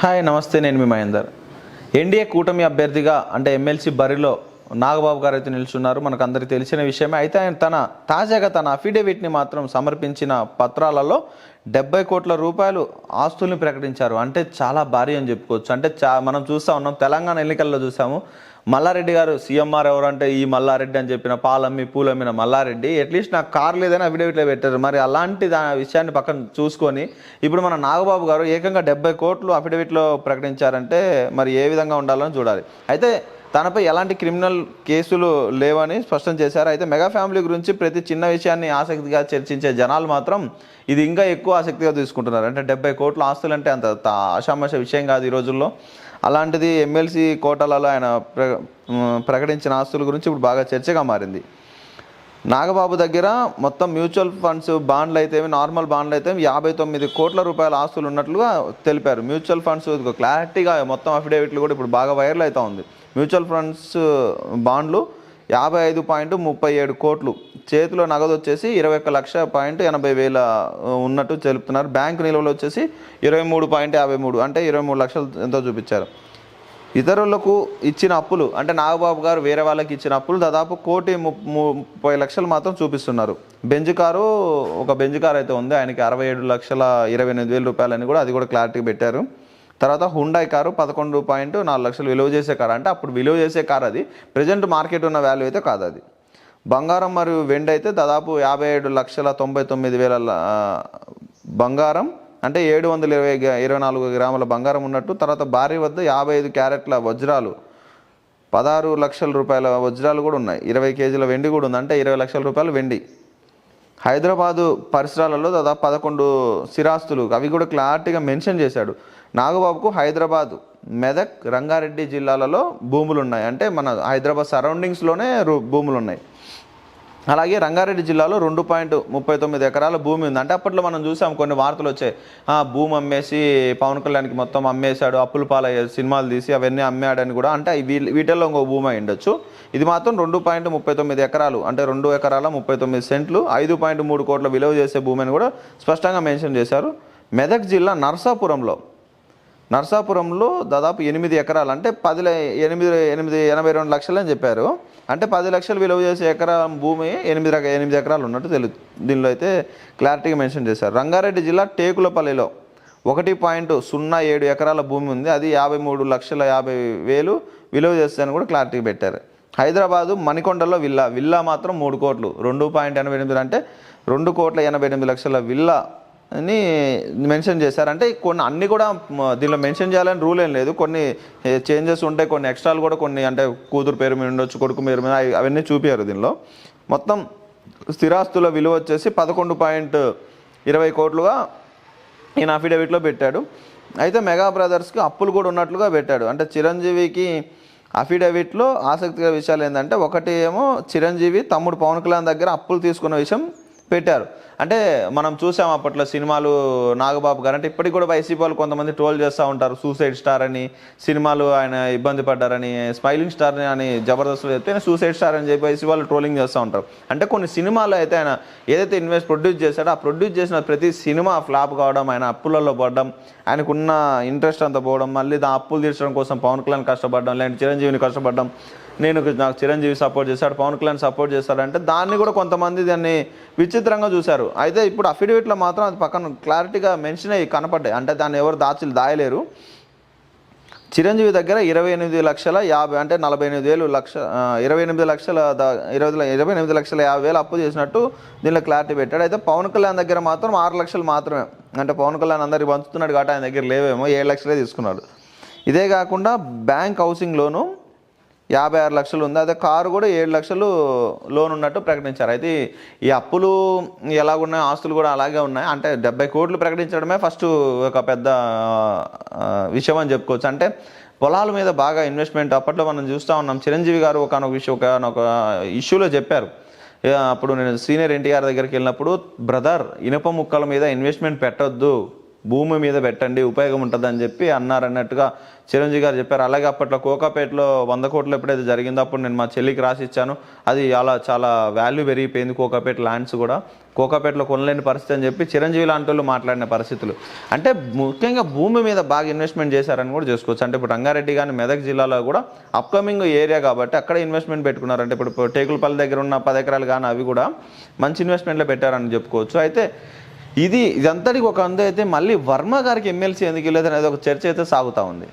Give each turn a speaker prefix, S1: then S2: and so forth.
S1: Hi నమస్తే, నేను మీ Mahender. NDA కూటమి అభ్యర్థిగా అంటే ఎమ్మెల్సీ బరిలో నాగబాబు గారు అయితే నిల్చున్నారు. మనకు అందరికీ తెలిసిన విషయమే. అయితే ఆయన తాజాగా తన అఫిడవిట్ని మాత్రం సమర్పించిన పత్రాలలో 70 కోట్ల రూపాయలు ఆస్తుల్ని ప్రకటించారు. అంటే చాలా భారీ అని చెప్పుకోవచ్చు. అంటే మనం చూస్తూ ఉన్నాం, తెలంగాణ ఎన్నికల్లో చూసాము. మల్లారెడ్డి గారు సీఎంఆర్ ఎవరంటే ఈ మల్లారెడ్డి అని చెప్పిన పాలమ్మి పూలమ్మిన మల్లారెడ్డి అట్లీస్ట్ నాకు కార్ లేదని అఫిడవిట్లో పెట్టారు. మరి అలాంటి విషయాన్ని పక్కన చూసుకొని ఇప్పుడు మన నాగబాబు గారు ఏకంగా 70 కోట్లు అఫిడవిట్లో ప్రకటించారంటే మరి ఏ విధంగా ఉండాలని చూడాలి. అయితే తనపై ఎలాంటి క్రిమినల్ కేసులు లేవని స్పష్టం చేశారు. అయితే మెగా ఫ్యామిలీ గురించి ప్రతి చిన్న విషయాన్ని ఆసక్తిగా చర్చించే జనాలు మాత్రం ఇది ఇంకా ఎక్కువ ఆసక్తిగా తీసుకుంటున్నారు. అంటే 70 కోట్ల ఆస్తులు అంటే అంత ఆషామాష విషయం కాదు ఈ రోజుల్లో. అలాంటిది ఎమ్మెల్సీ కోటాలలో ఆయన ప్రకటించిన ఆస్తుల గురించి ఇప్పుడు బాగా చర్చగా మారింది. నాగబాబు దగ్గర మొత్తం మ్యూచువల్ ఫండ్స్ బాండ్లు అయితే నార్మల్ బాండ్లు అయితే 59 కోట్ల రూపాయల ఆస్తులు ఉన్నట్లుగా తెలిపారు. మ్యూచువల్ ఫండ్స్ క్లారిటీగా మొత్తం అఫిడవిట్లు కూడా ఇప్పుడు బాగా వైరల్ అవుతూ ఉంది. మ్యూచువల్ ఫండ్స్ బాండ్లు 55.37 కోట్లు, చేతిలో నగదు వచ్చేసి 21,80,000 ఉన్నట్టు తెలుపుతున్నారు. బ్యాంకు నిల్వలు వచ్చేసి 23.53 అంటే 23 లక్షలు ఎంతో చూపించారు. ఇతరులకు ఇచ్చిన అప్పులు అంటే నాగబాబు గారు వేరే వాళ్ళకి ఇచ్చిన అప్పులు దాదాపు 1,30,00,000 మాత్రం చూపిస్తున్నారు. ఒక బెంజ్ కారు అయితే ఉంది, ఆయనకి 67,28,000 రూపాయలని కూడా అది కూడా క్లారిటీ పెట్టారు. తర్వాత హుండాయ్ కారు 11.4 లక్షలు విలువ చేసే కారు. అంటే అప్పుడు విలువ చేసే కారు, అది ప్రజెంట్ మార్కెట్ ఉన్న వాల్యూ అయితే కాదు అది. బంగారం మరియు వెండి అయితే దాదాపు 57,99,000 బంగారం అంటే 724 గ్రాముల బంగారం ఉన్నట్టు. తర్వాత భార్య వద్ద 55 క్యారెట్ల వజ్రాలు 16 లక్షల రూపాయల వజ్రాలు కూడా ఉన్నాయి. 20 కేజీల వెండి కూడా ఉంది, అంటే 20 లక్షల రూపాయలు వెండి. హైదరాబాదు పరిసరాలలో దాదాపు 11 స్థిరాస్తులు, అవి కూడా క్లారిటీగా మెన్షన్ చేశాడు. నాగబాబుకు హైదరాబాదు, మెదక్, రంగారెడ్డి జిల్లాలలో భూములు ఉన్నాయి. అంటే మన హైదరాబాద్ సరౌండింగ్స్లోనే భూములు ఉన్నాయి. అలాగే రంగారెడ్డి జిల్లాలో 2.39 ఎకరాల భూమి ఉంది. అంటే అప్పట్లో మనం చూసాం, కొన్ని వార్తలు వచ్చాయి, భూమి అమ్మేసి పవన్ కళ్యాణ్కి మొత్తం అమ్మేశాడు, అప్పులు పాలయ్యాడు, సినిమాలు తీసి అవన్నీ అమ్మాడని కూడా. అంటే వీటిల్లో ఇంకో భూమి అయి ఉండొచ్చు. ఇది మాత్రం 2.39 ఎకరాలు అంటే 2 ఎకరాల 39 సెంట్లు, 5.3 కోట్ల విలువ చేసే భూమి అని కూడా స్పష్టంగా మెన్షన్ చేశారు. మెదక్ జిల్లా నర్సాపురంలో దాదాపు 8 ఎకరాలు అంటే 82 లక్షలు అని చెప్పారు. అంటే 10 లక్షలు విలువ చేసే ఎకరా భూమి 8 ఎకరాలు ఉన్నట్టు దీనిలో అయితే క్లారిటీగా మెన్షన్ చేశారు. రంగారెడ్డి జిల్లా టేకులపల్లిలో 1.07 ఎకరాల భూమి ఉంది, అది 53,50,000 విలువ చేస్తాయని కూడా క్లారిటీ పెట్టారు. హైదరాబాదు మణికొండలో విల్లా మాత్రం 3 కోట్లు 2.88 అంటే 2,88,00,000 విల్లా అని మెన్షన్ చేశారు. అంటే అన్నీ కూడా దీనిలో మెన్షన్ చేయాలని రూల్ ఏం లేదు, కొన్ని చేంజెస్ ఉంటాయి, కొన్ని ఎక్స్ట్రాలు కూడా కొన్ని, అంటే కూతురు పేరు మీద ఉండొచ్చు, కొడుకు పేరు మీద, అవన్నీ చూపారు దీనిలో. మొత్తం స్థిరాస్తుల విలువ వచ్చేసి 11.20 కోట్లుగా ఈయన అఫిడవిట్లో పెట్టాడు. అయితే మెగా బ్రదర్స్కి అప్పులు కూడా ఉన్నట్లుగా పెట్టాడు. అంటే చిరంజీవికి అఫిడవిట్లో ఆసక్తికర విషయాలు ఏంటంటే, ఒకటి ఏమో చిరంజీవి తమ్ముడు పవన్ కళ్యాణ్ దగ్గర అప్పులు తీసుకున్న విషయం పెట్టారు. అంటే మనం చూసాం అప్పట్లో సినిమాలు నాగబాబు గారు, అంటే ఇప్పటికి కూడా వైసీపీ వాళ్ళు కొంతమంది ట్రోల్ చేస్తూ ఉంటారు, సూసైడ్ స్టార్ అని, సినిమాలు ఆయన ఇబ్బంది పడ్డారని, స్మైలింగ్ స్టార్ అని జబర్దస్త్లో చెప్తే సూసైడ్ స్టార్ అని చెప్పి వైసీపీ వాళ్ళు ట్రోలింగ్ చేస్తూ ఉంటారు. అంటే కొన్ని సినిమాలు అయితే ఆయన ఏదైతే ప్రొడ్యూస్ చేశాడో, ఆ ప్రొడ్యూస్ చేసిన ప్రతి సినిమా ఫ్లాప్ కావడం, ఆయన అప్పులలో పడడం, ఆయనకున్న ఇంట్రెస్ట్ అంతా పోవడం, మళ్ళీ అప్పులు తీర్చడం కోసం పవన్ కళ్యాణ్ కష్టపడడం, లేదంటే చిరంజీవిని కష్టపడడం, నాకు చిరంజీవి సపోర్ట్ చేశాడు, పవన్ కళ్యాణ్ సపోర్ట్ చేస్తాడంటే దాన్ని కూడా కొంతమంది దాన్ని విచిత్రంగా చూశారు. అయితే ఇప్పుడు అఫిడవిట్లో మాత్రం అది పక్కన క్లారిటీగా మెన్షన్ అయ్యి కనపడ్డాయి. అంటే దాన్ని ఎవరు దాయలేరు. చిరంజీవి దగ్గర 28,50,000 అంటే 28,50,000 అప్పు చేసినట్టు దీనిలో క్లారిటీ పెట్టాడు. అయితే పవన్ కళ్యాణ్ దగ్గర మాత్రం 6 లక్షలు మాత్రమే. అంటే పవన్ కళ్యాణ్ అందరికి పంచుతున్నాడు కాబట్టి ఆయన దగ్గర లేవేమో, 7 లక్షలే తీసుకున్నాడు. ఇదే కాకుండా బ్యాంక్ హౌసింగ్ లోను 56 లక్షలు ఉంది. అదే కారు కూడా 7 లక్షలు లోన్ ఉన్నట్టు ప్రకటించారు. అయితే ఈ అప్పులు ఎలాగున్నాయి, ఆస్తులు కూడా అలాగే ఉన్నాయి. అంటే 70 కోట్లు ప్రకటించడమే ఫస్ట్ ఒక పెద్ద విషయం అని చెప్పుకోవచ్చు. అంటే పొలాల మీద బాగా ఇన్వెస్ట్మెంట్ అప్పట్లో మనం చూస్తూ ఉన్నాం. చిరంజీవి గారు ఒక ఇష్యూలో చెప్పారు. అప్పుడు నేను సీనియర్ ఎన్టీఆర్ దగ్గరికి వెళ్ళినప్పుడు, బ్రదర్ ఇనుప ముక్కల మీద ఇన్వెస్ట్మెంట్ పెట్టొద్దు, భూమి మీద పెట్టండి ఉపయోగం ఉంటుందని చెప్పి అన్నారన్నట్టుగా చిరంజీవి గారు చెప్పారు. అలాగే అప్పట్లో కోకాపేటలో 100 కోట్లు ఎప్పుడైతే జరిగిందో అప్పుడు నేను మా చెల్లికి రాసి ఇచ్చాను. అది అలా చాలా వాల్యూ పెరిగిపోయింది కోకాపేట ల్యాండ్స్ కూడా, కోకాపేటలో కొనలేని పరిస్థితి అని చెప్పి చిరంజీవి లాంటి వాళ్ళు మాట్లాడిన పరిస్థితులు. అంటే ముఖ్యంగా భూమి మీద బాగా ఇన్వెస్ట్మెంట్ చేశారని కూడా చేసుకోవచ్చు. అంటే ఇప్పుడు రంగారెడ్డి కానీ మెదక్ జిల్లాలో కూడా అప్కమింగ్ ఏరియా కాబట్టి అక్కడ ఇన్వెస్ట్మెంట్ పెట్టుకున్నారు. అంటే ఇప్పుడు టేకులపల్లి దగ్గర ఉన్న 10 ఎకరాలు కానీ అవి కూడా మంచి ఇన్వెస్ట్మెంట్లో పెట్టారని చెప్పుకోవచ్చు. అయితే ఇదంతటికి ఒక అందు అయితే మళ్ళీ వర్మ గారికి ఎమ్మెల్సీ ఎందుకు లేదు అనేది ఒక చర్చ అయితే సాగుతూ ఉంది.